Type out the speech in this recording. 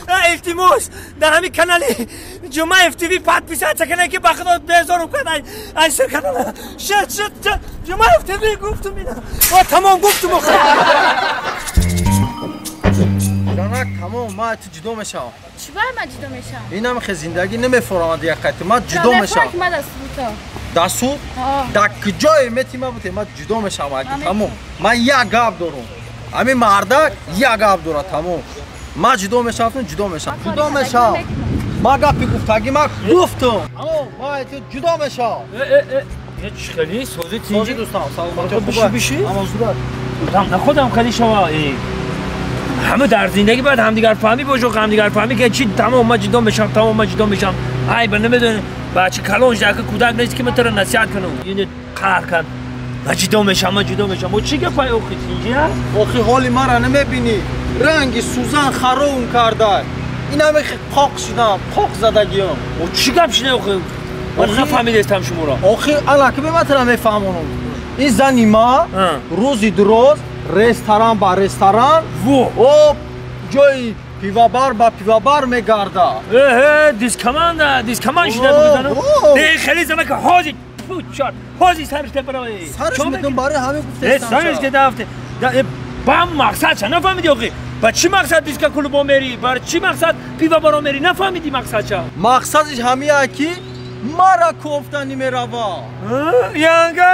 التماس در همین کانال جمعه اف تی وی پادپیسات کنه که بخدا بزارم کنه این کانال شد جمعه اف تی وی گفتم اینا و تمام گفتم جانک تمام ما جدا میشم چی بر من جدا میشم اینم خیلی زندگی نمیفهمم دیگه قطعا ما جدا میشم من دستو در کجای میتی ما بوده ما جدا میشم تمام من یک گپ دارم همین مردک یک گپ داره تمام ما جدا میشم ما گپی گفتگی ما گفتم ما جدا میشم چه خیلی سوزی سوزی دوستان سلام بشی نه خودم خیلی شما همه در زندگی باید همدیگر فهمی باشه همدیگر فهمی که چی تمام ما جدا میشم ای به نمیدونه بچه کلانج که کودک نیست که من تو رو نصیحت کنم اینه قهر کن ما جدا میشم و چی که پای اوخی اینجا اوخی حالی ما را نمیبینی رنگ سوزن خراب کرده این همه پاک شدم پاک زدگیم و چی گپ شده اوخی من نفهمیدم شما را اوخی الکی به من میفهمونم این زنی ما روزی دروز رستوران با رستوران و جای پیوابار با پیوابار میگرده دیس کمان شده بودن ده خیلی زنه که حاضی حاضی سرش ده برای سرش میدون برای همه گفته سرش ده دفته با هم مقصد چه نفهمیدی آقی با چی مقصد دیسکا کلوبا میری برای چی مقصد پیوابارا میری نفهمیدی مقصد چه مقصدش همیه که ما را کوفتنی میروا یانگا